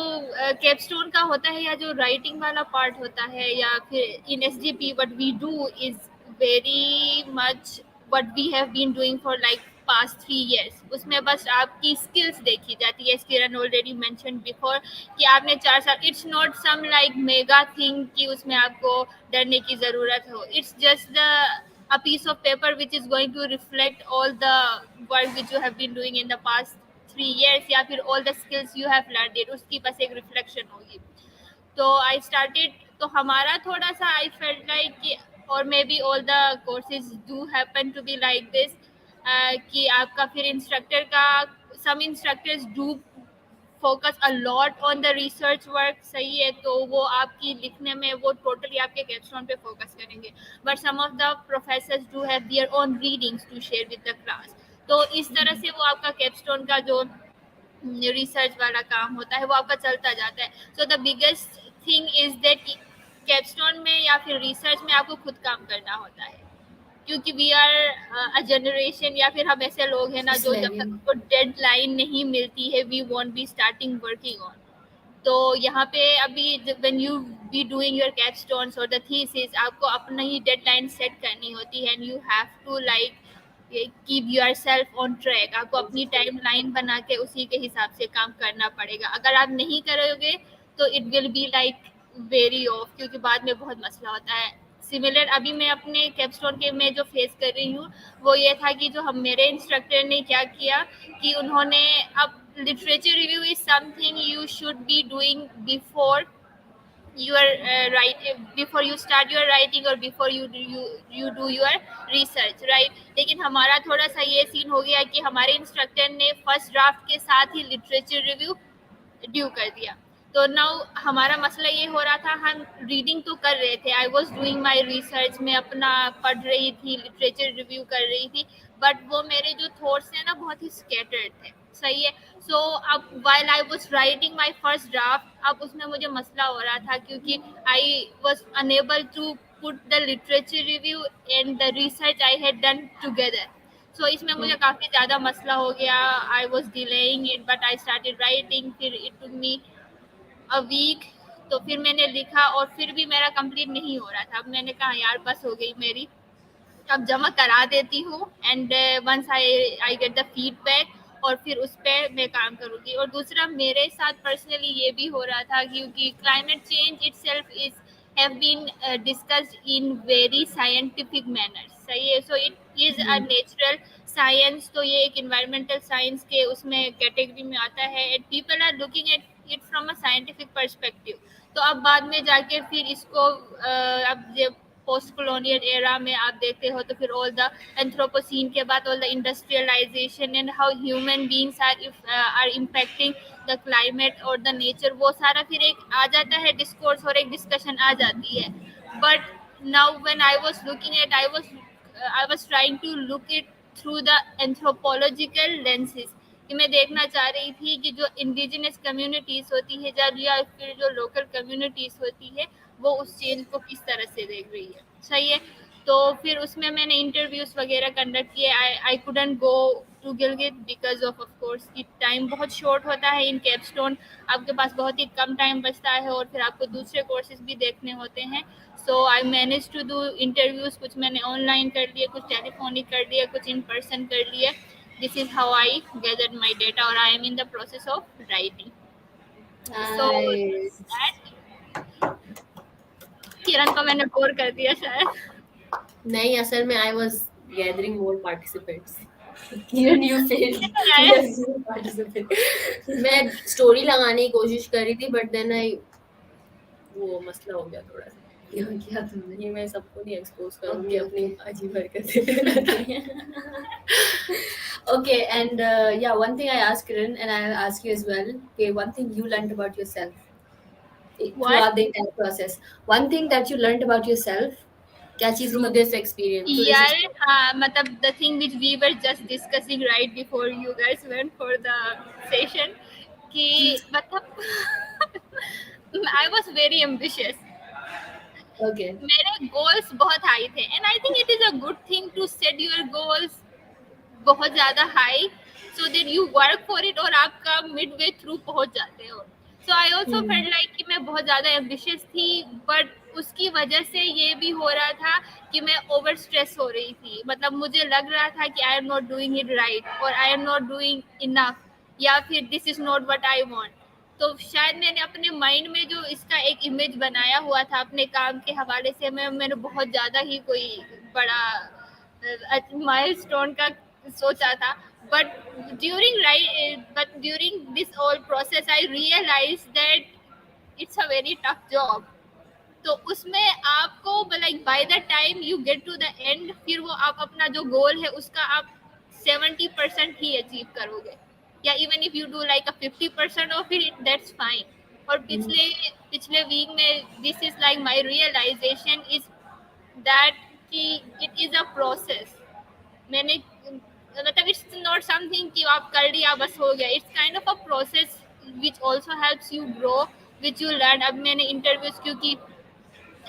कैपस्टोन का होता है या जो राइटिंग वाला पार्ट होता है या फिर in S G P what we do is very much what we have been doing for like past 3 years। उसमें बस आपकी स्किल्स देखी जाती है, किरण ऑलरेडी मेंशन बिफोर, कि आपने 4 साल, it's not some like mega thing कि उसमें आपको डरने की ज़रूरत हो। It's just the a piece of paper which is going to reflect all the work which you have been doing in the past 3 years, या फिर all the skills you have learned it, उसकी बस एक reflection होगी। तो आई started, तो हमारा थोड़ा सा आई फेल्ट लाइक कि, और maybe all the courses do happen to be like this, कि आपका फिर इंस्ट्रक्टर का, some instructors do focus a lot on the research work, सही है, तो वो आपकी लिखने में वो टोटली आपके कैप्स्टोन पे फोकस करेंगे। But some of the professors do have their own readings to share with the class. तो इस तरह से वो आपका कैप्स्टोन का जो रिसर्च वाला काम होता है वो आपका चलता जाता है। So the biggest thing is that capstone में या फिर रिसर्च में आपको खुद काम करना होता है, क्योंकि वी आर अ जनरेशन, या फिर हम ऐसे लोग हैं ना जो जब तक हमको डेडलाइन नहीं मिलती है we won't be starting working on. तो यहाँ पे अभी when you be doing your capstones और द थीसिस, आपको अपना ही डेडलाइन सेट करनी होती है and you have to like keep yourself on track. आपको अपनी टाइम लाइन बना के उसी के हिसाब से काम करना पड़ेगा। अगर आप नहीं करोगे तो it will be like very of, क्योंकि बाद में बहुत मसला होता है। सिमिलर अभी मैं अपने कैपस्टोन के में जो फेस कर रही हूँ वो ये था कि जो हम मेरे इंस्ट्रक्टर ने क्या किया कि उन्होंने, अब literature review is something you should be doing before your before you start your writing or before you do your research, right? लेकिन हमारा थोड़ा सा ये सीन हो गया कि हमारे इंस्ट्रक्टर ने फर्स्ट ड्राफ्ट के साथ ही लिटरेचर रिव्यू ड्यू कर दिया। तो नाउ हमारा मसला ये हो रहा था, हम रीडिंग तो कर रहे थे, I was doing my research, मैं अपना पढ़ रही थी, लिटरेचर रिव्यू कर रही थी, बट वो मेरे जो थॉट्स हैं ना बहुत ही स्कैटर्ड थे, सही है। सो अब while I was writing my first draft, अब उसमें मुझे मसला हो रहा था क्योंकि I was unable to put the literature review and the research I had done together. So इसमें मुझे काफ़ी ज़्यादा मसला हो गया, I was delaying it but I started writing, फिर it took me a week. तो फिर मैंने लिखा और फिर भी मेरा कंप्लीट नहीं हो रहा था। अब मैंने कहा यार बस हो गई मेरी, अब जमा करा देती हूँ and once I get the feedback और फिर उस पर मैं काम करूँगी। और दूसरा मेरे साथ पर्सनली ये भी हो रहा था क्योंकि climate change itself is have been discussed in very scientific manner, सही है। So it is a natural science, तो ये एक इन्वायरमेंटल साइंस के उसमें कैटेगरी में आता है and people are looking at it from a scientific perspective. तो अब बाद में जाके फिर इसको अब जब पोस्ट कॉलोनियल एरा में आप देखते हो तो फिर ऑल द एंथ्रोपोसीन के बाद all the industrialization and how human beings are impacting the climate और द नेचर, वो सारा फिर एक आ जाता है डिस्कोर्स और एक डिस्कशन आ जाती है। But now when I was looking at I was trying to look it through the anthropological lenses, कि मैं देखना चाह रही थी कि जो इंडिजिनस कम्युनिटीज़ होती है या फिर जो लोकल कम्युनिटीज़ होती है वो उस चेंज को किस तरह से देख रही है, सही है। तो फिर उसमें मैंने इंटरव्यूज़ वगैरह कंडक्ट किए। I couldn't go to Gilgit because of course की टाइम बहुत शॉर्ट होता है इन कैपस्टोन, आपके पास बहुत ही कम टाइम बचता है और फिर आपको दूसरे कोर्सेज भी देखने होते हैं। So I manage to do interviews, कुछ मैंने ऑनलाइन कर लिए, कुछ टेलीफोनिक कर लिए, कुछ इन पर्सन कर लिए। This is how I gathered my data और I am in the process of writing. So Kiran को मैंने बोर कर दिया शायद। नहीं, असल में I was gathering more participants. Kiran you failed participant. मैं स्टोरी लगाने की कोशिश कर रही थी बट देन आई वो मसला हो गया थोड़ा सा। यहाँ किया तुमने? ये मैं सबको नहीं एक्सपोज करूँगी अपनी अजीब हरकतें। Okay, and yeah, one thing I asked Kiran, and I'll ask you as well. Okay, one thing you learned about yourself What? throughout the entire process. One thing that you learned about yourself. क्या चीज़ Through मुझे से experience थोड़े से यार हाँ मतलब the thing which we were just discussing right before you guys went for the session कि मतलब I was very ambitious. Okay. मेरे goals बहुत high थे and I think it is a good thing to set your goals बहुत ज़्यादा high so that you work for it और आपका mid way through पहुंच जाते हो सो आई ऑल्सो फेल्ट लाइक कि मैं बहुत ज़्यादा एम्बिशियस थी बट उसकी वजह से ये भी हो रहा था कि मैं ओवर स्ट्रेस हो रही थी मतलब मुझे लग रहा था कि I am not doing it right और I am not doing enough या फिर this is not what I want तो शायद मैंने अपने माइंड में जो इसका एक इमेज बनाया हुआ था अपने काम के हवाले से मैंने बहुत ज़्यादा ही कोई बड़ा माइलस्टोन का सोचा था but during this whole process I realized that it's a very tough job तो उसमें आपको like by the time you get to the end फिर वो आप अपना जो गोल है उसका आप 70% ही अचीव करोगे या even if you do like a 50% of it that's fine और पिछले पिछले वीक में this is like my realization is that कि इट इज अ प्रोसेस मैंने मतलब इट्स नॉट समथिंग कि आप कर लिया बस हो गया it's kind of a process which also helps you grow which you learn अब मैंने इंटरव्यूज क्योंकि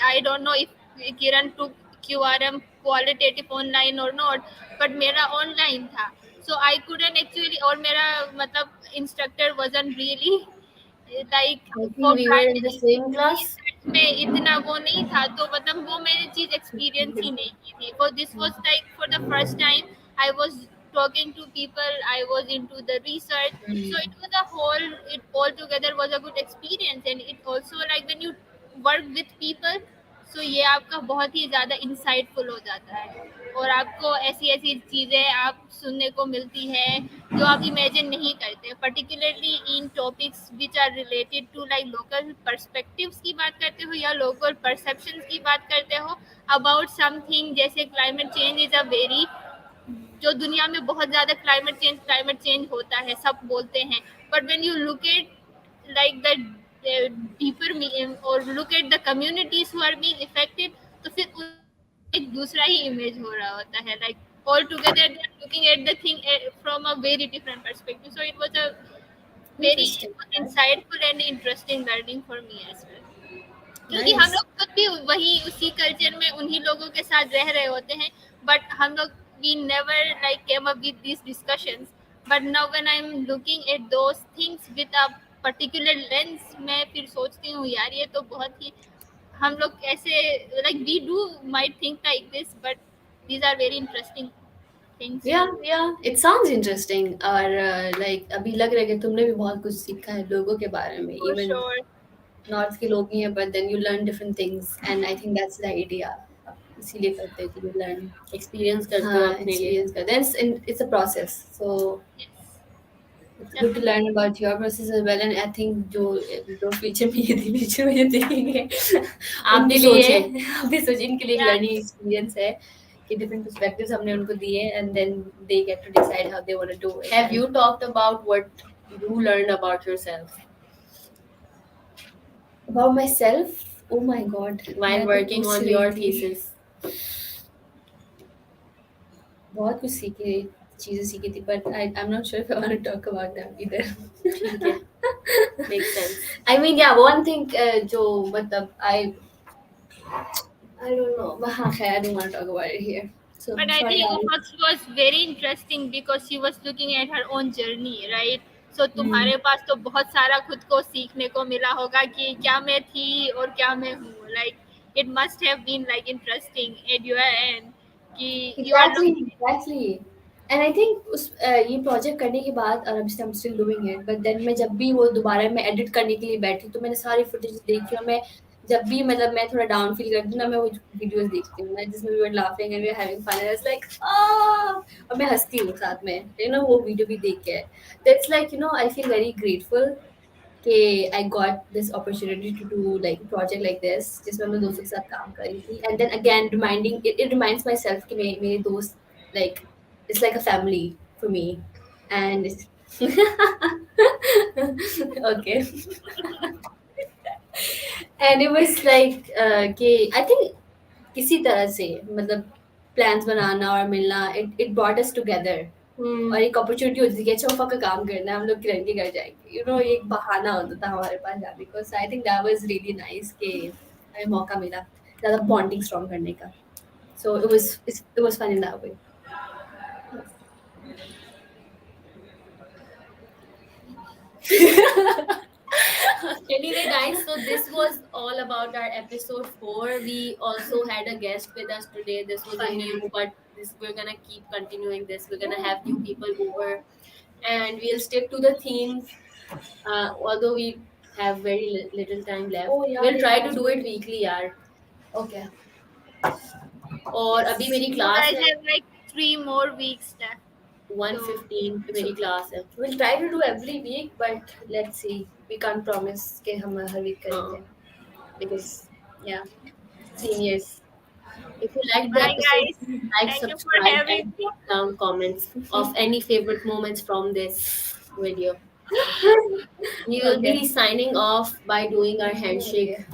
I don't know if Kiran took QRM qualitative online or not, but मेरा online था. So I couldn't actually और मेरा मतलब instructor wasn't really like I think for we were in the primary same class. research में इतना वो नहीं था तो मतलब वो मैंने चीज एक्सपीरियंस ही नहीं की थी for this was like for the first time I was talking to people I was into the research so it was a whole it altogether was a good experience and it also like when you work with people so ये आपका बहुत ही ज़्यादा insightful हो जाता है और आपको ऐसी ऐसी चीज़ें आप सुनने को मिलती है जो आप इमेजिन नहीं करते particularly in topics which are related to like local perspectives की बात करते हो या लोकल परसेप्शंस की बात करते हो अबाउट समथिंग जैसे climate change is a very जो दुनिया में बहुत ज़्यादा क्लाइमेट चेंज होता है सब बोलते हैं but when you look at like the deeper or look at the communities who are being affected तो फिर उनका एक दूसरा ही इमेज हो रहा होता है like all together they are looking at the thing from a very different perspective so it was a very Interesting. insightful and interesting learning for me as well क्योंकि हम Nice. लोग खुद भी वही उसी कल्चर में उन्हीं लोगों के साथ रह रहे होते हैं बट हम लोग we never like came up with this discussions but now when I am looking at those things with a particular lens मैं फिर सोचती हूँ यार ये तो बहुत ही हम लोग ऐसे like we do might think like this but these are very interesting things Yeah, too yeah. It sounds interesting. और like अभी लग रहा है कि तुमने भी बहुत कुछ सीखा है लोगों के बारे में. फॉर Even श्योर नॉर्थ के लोग ही हैं, but then you learn different things. And I think that's the idea. इसीलिए करते हैं कि you learn. एक्सपीरियंस करते हो हाँ, अपने लिए experience करते हैं. It's a process. So it's good to definitely learn about your process as well. And I think जो फ्यूचर में ये फ्यूचर में ये देखेंगे आप भी सोचें आप भी सोचें इनके लिए एक या लर्निंग एक्सपीरियंस है कि different perspectives हमने उनको दिए and then they get to decide how they want to do it. Have you talked about what you learned about yourself? About myself? Oh my God. While मैं तो working पूछ on रही your थी thesis. बहुत कुछ सीखी चीजें सीखी थी but I'm not sure if I want to talk about that either. ठीक है. Makes sense. I mean yeah one thing जो मतलब I don't know but हाँ खैर I don't want to talk about it here. So But I sorry think Ari. Ufaq was very interesting because she was looking at her own journey, right? So तुम्हारे पास तो बहुत सारा खुद को सीखने को मिला होगा कि क्या मैं थी और क्या मैं हूँ. Like it must have been like interesting at your end कि you are looking. Exactly. And I think उस ये प्रोजेक्ट करने के बाद और अभी I'm still doing it but then मैं जब भी वो दोबारा मैं एडिट करने के लिए बैठी तो मैंने सारी फुटेज देखी और मैं जब भी मतलब मैं थोड़ा डाउन फील करती हूँ ना मैं वो वीडियोस देखती हूँ मैं जिसमें we were laughing and we were having fun and it's like और मैं हंसती हूँ साथ में वो वीडियो भी देख के that's like I feel very grateful कि I got this opportunity to do like a project like this जिसमें मैं दोस्तों के साथ काम कर रही थी, and then again reminding it reminds myself कि मेरे दोस्त like it's like a family for me, and okay. And it was like कि I think किसी तरह से मतलब प्लान्स बनाना और मिलना, it brought us together. और एक अपॉर्चुनिटी होती थी कि अच्छा फक का काम करना है, हम लोग किरण के घर जाएंगे, एक बहाना होता था हमारे पास जाने को. So I think that was really nice कि हमें मौका मिला ज़्यादा बॉन्डिंग स्ट्रॉन्ग करने का. So it was fun in that way. Anyway, guys, so this was all about our episode 4. We also had a guest with us today. This was a new, but we're gonna keep continuing this. We're gonna have new people over, and we'll stick to the themes. Although we have very little time left, oh, yeah, we'll try to do it weekly, yaar. Okay. और अभी मेरी You class guys है have like 3 more weeks left. 1:15 पे मेरी class है. We'll try to do every week, but let's see. We can't promise कि हम हर week करेंगे. Because yeah, seniors. If you liked the Bye, episode, guys. please like, Thank you for subscribe, having and me. drop down comments of any favorite moments from this video. We will be signing off by doing our handshake.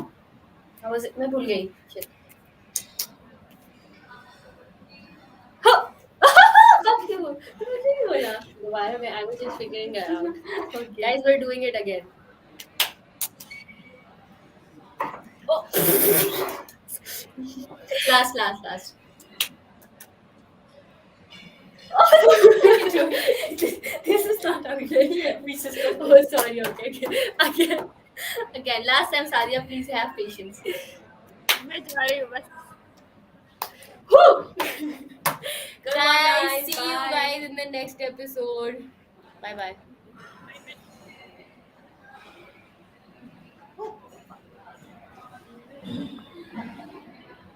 How was it? मैं भूल गई. Shit. Fuck you. तूने नहीं बोला. दोबारा मैं I was just figuring it out. Okay. Guys, we're doing it again. Oh. Last. This is not how we do it. We just go, oh, sorry, okay. Again. Last time, Sadia, please have patience. मैं जा रही हूँ बस. Guys, see you guys in the next episode. Bye.